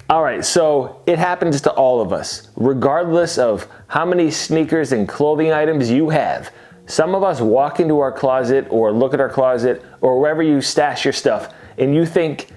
All right, so it happens to all of us, regardless of how many sneakers and clothing items you have. Some of us walk into our closet or look at our closet or wherever you stash your stuff and you think,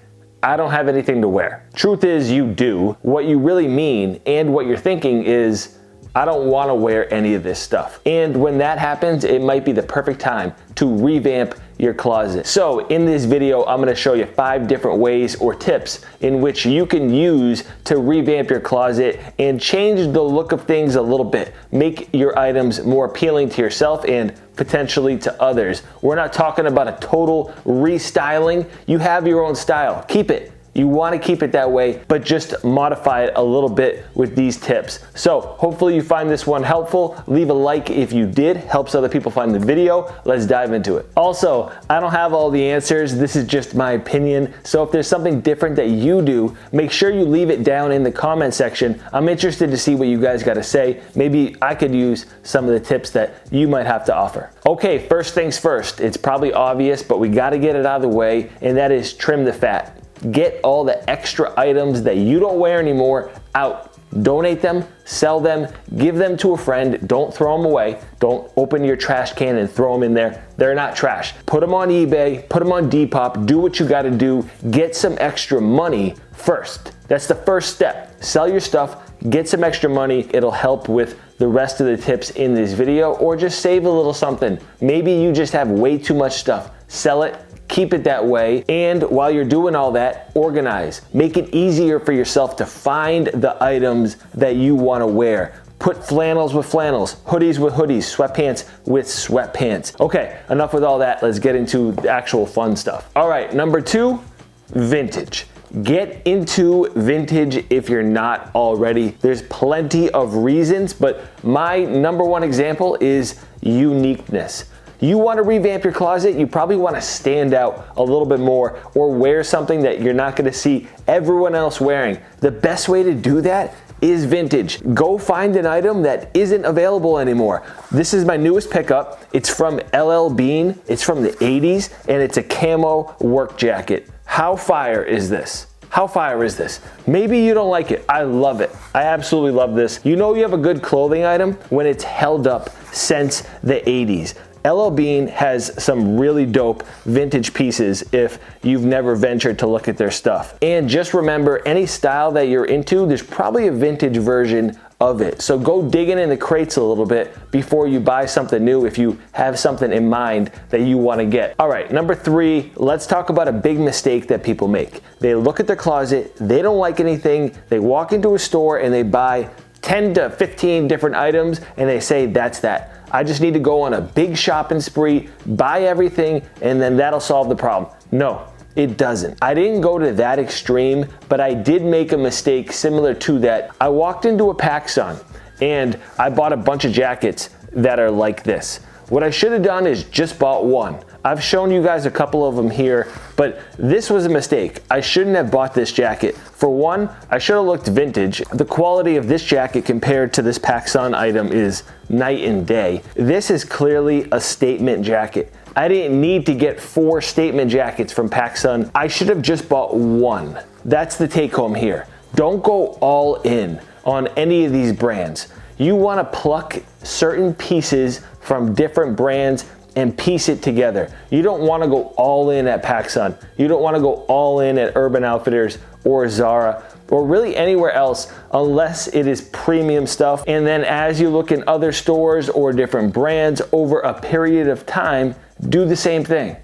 I don't have anything to wear. Truth is, you do. What you really mean and what you're thinking is, I don't want to wear any of this stuff. And when that happens, it might be the perfect time to revamp your closet. So in this video, I'm going to show you 5 different ways or tips in which you can use to revamp your closet and change the look of things a little bit. Make your items more appealing to yourself and potentially to others. We're not talking about a total restyling. You have your own style. Keep it. You want to keep it that way, but just modify it a little bit with these tips. So hopefully you find this one helpful. Leave a like if you did. Helps other people find the video. Let's dive into it. Also, I don't have all the answers. This is just my opinion. So if there's something different that you do, make sure you leave it down in the comment section. I'm interested to see what you guys got to say. Maybe I could use some of the tips that you might have to offer. Okay, first things first. It's probably obvious, but we got to get it out of the way, and that is trim the fat. Get all the extra items that you don't wear anymore out. Donate them, sell them, give them to a friend. Don't throw them away. Don't open your trash can and throw them in there. They're not trash. Put them on eBay, put them on Depop, do what you gotta do. Get some extra money first. That's the first step. Sell your stuff, get some extra money. It'll help with the rest of the tips in this video, or just save a little something. Maybe you just have way too much stuff. Sell it. Keep it that way, and while you're doing all that, organize. Make it easier for yourself to find the items that you want to wear. Put flannels with flannels, hoodies with hoodies, sweatpants with sweatpants. Okay, enough with all that. Let's get into the actual fun stuff. All right, number 2, vintage. Get into vintage if you're not already. There's plenty of reasons, but my number 1 example is uniqueness. You want to revamp your closet, you probably want to stand out a little bit more or wear something that you're not going to see everyone else wearing. The best way to do that is vintage. Go find an item that isn't available anymore. This is my newest pickup. It's from LL Bean. It's from the 80s and it's a camo work jacket. How fire is this? How fire is this? Maybe you don't like it. I love it. I absolutely love this. You know you have a good clothing item when it's held up since the 80s. LL Bean has some really dope vintage pieces if you've never ventured to look at their stuff. And just remember, any style that you're into, there's probably a vintage version of it. So go digging in the crates a little bit before you buy something new if you have something in mind that you want to get. All right, number 3, let's talk about a big mistake that people make. They look at their closet, they don't like anything, they walk into a store and they buy 10 to 15 different items and they say, that's that. I just need to go on a big shopping spree, buy everything, and then that'll solve the problem. No, it doesn't. I didn't go to that extreme, but I did make a mistake similar to that. I walked into a PacSun and I bought a bunch of jackets that are like this. What I should have done is just bought one. I've shown you guys a couple of them here, but this was a mistake. I shouldn't have bought this jacket. For one, I should have looked vintage. The quality of this jacket compared to this PacSun item is night and day. This is clearly a statement jacket. I didn't need to get 4 statement jackets from PacSun. I should have just bought one. That's the take home here. Don't go all in on any of these brands. You want to pluck certain pieces from different brands and piece it together. You don't want to go all in at PacSun. You don't want to go all in at Urban Outfitters or Zara or really anywhere else unless it is premium stuff. And then as you look in other stores or different brands over a period of time, do the same thing.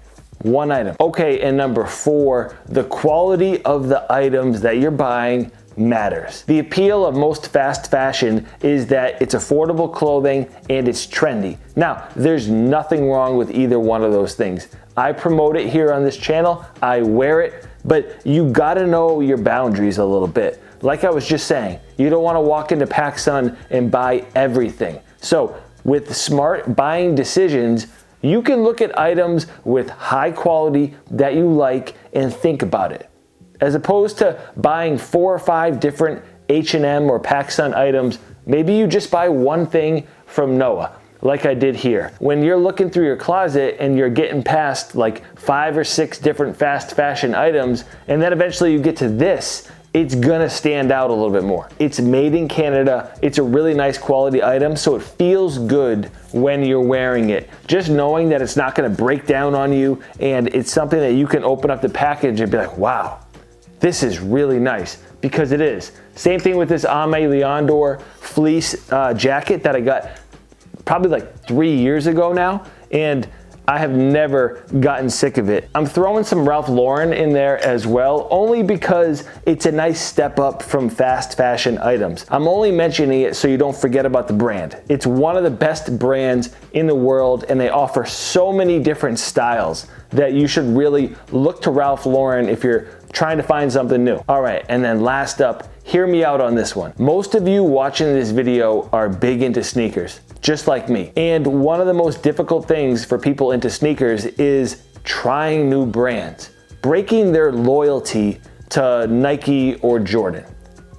One item. Okay, and number 4, the quality of the items that you're buying matters. The appeal of most fast fashion is that it's affordable clothing and it's trendy. Now, there's nothing wrong with either one of those things. I promote it here on this channel, I wear it, but you gotta know your boundaries a little bit. Like I was just saying, you don't wanna walk into PacSun and buy everything. So with smart buying decisions, you can look at items with high quality that you like and think about it. As opposed to buying 4 or 5 different H&M or PacSun items, maybe you just buy one thing from Noah, like I did here. When you're looking through your closet and you're getting past like 5 or 6 different fast fashion items, and then eventually you get to this, it's gonna stand out a little bit more. It's made in Canada. It's a really nice quality item, so it feels good when you're wearing it. Just knowing that it's not gonna break down on you, and it's something that you can open up the package and be like, wow, this is really nice, because it is. Same thing with this Aimé Leondor fleece jacket that I got probably like 3 years ago now, and I have never gotten sick of it. I'm throwing some Ralph Lauren in there as well, only because it's a nice step up from fast fashion items. I'm only mentioning it so you don't forget about the brand. It's one of the best brands in the world, and they offer so many different styles that you should really look to Ralph Lauren if you're trying to find something new. All right, and then last up, hear me out on this one. Most of you watching this video are big into sneakers, just like me. And one of the most difficult things for people into sneakers is trying new brands, breaking their loyalty to Nike or Jordan.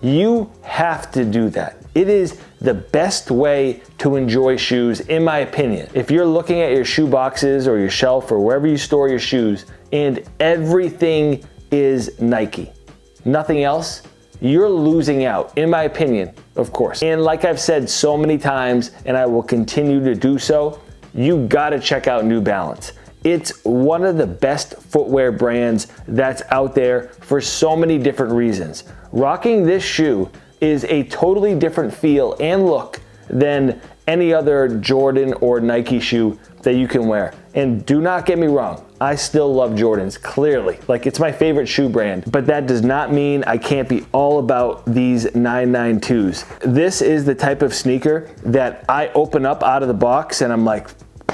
You have to do that. It is the best way to enjoy shoes, in my opinion. If you're looking at your shoe boxes or your shelf or wherever you store your shoes, and everything is Nike, nothing else, you're losing out, in my opinion, of course. And like I've said so many times, and I will continue to do so, you gotta check out New Balance. It's one of the best footwear brands that's out there for so many different reasons. Rocking this shoe is a totally different feel and look than any other Jordan or Nike shoe that you can wear. And do not get me wrong, I still love Jordans, clearly. Like, it's my favorite shoe brand, but that does not mean I can't be all about these 992s. This is the type of sneaker that I open up out of the box and I'm like,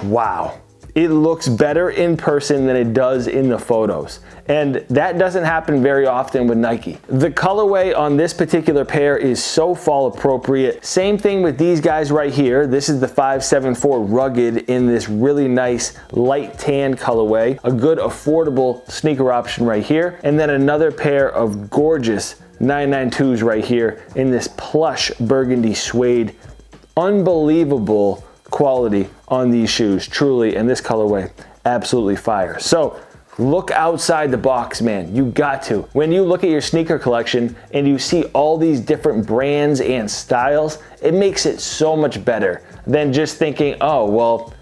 wow. It looks better in person than it does in the photos. And that doesn't happen very often with Nike. The colorway on this particular pair is so fall appropriate. Same thing with these guys right here. This is the 574 Rugged in this really nice light tan colorway. A good affordable sneaker option right here. And then another pair of gorgeous 992s right here in this plush burgundy suede. Unbelievable quality on these shoes, truly, and this colorway, absolutely fire. So look outside the box, man. You got to. When you look at your sneaker collection and you see all these different brands and styles, it makes it so much better than just thinking, oh, well,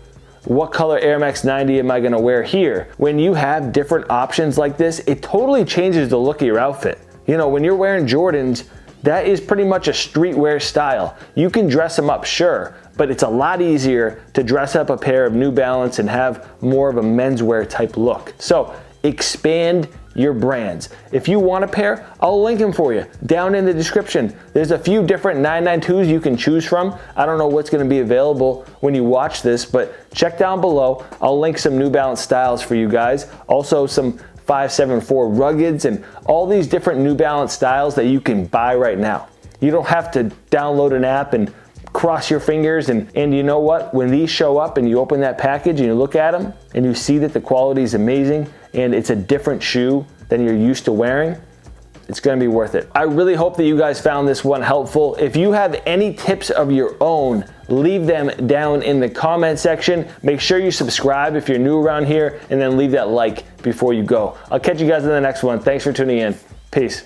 what color Air Max 90 am I gonna wear here? When you have different options like this, it totally changes the look of your outfit. You know, when you're wearing Jordans, that is pretty much a streetwear style. You can dress them up, sure, but it's a lot easier to dress up a pair of New Balance and have more of a menswear type look. So expand your brands. If you want a pair, I'll link them for you down in the description. There's a few different 992s you can choose from. I don't know what's gonna be available when you watch this, but check down below. I'll link some New Balance styles for you guys. Also some 574 Ruggeds and all these different New Balance styles that you can buy right now. You don't have to download an app and cross your fingers, and you know what? When these show up and you open that package and you look at them and you see that the quality is amazing and it's a different shoe than you're used to wearing, it's gonna be worth it. I really hope that you guys found this one helpful. If you have any tips of your own, leave them down in the comment section. Make sure you subscribe if you're new around here, and then leave that like before you go. I'll catch you guys in the next one. Thanks for tuning in. Peace.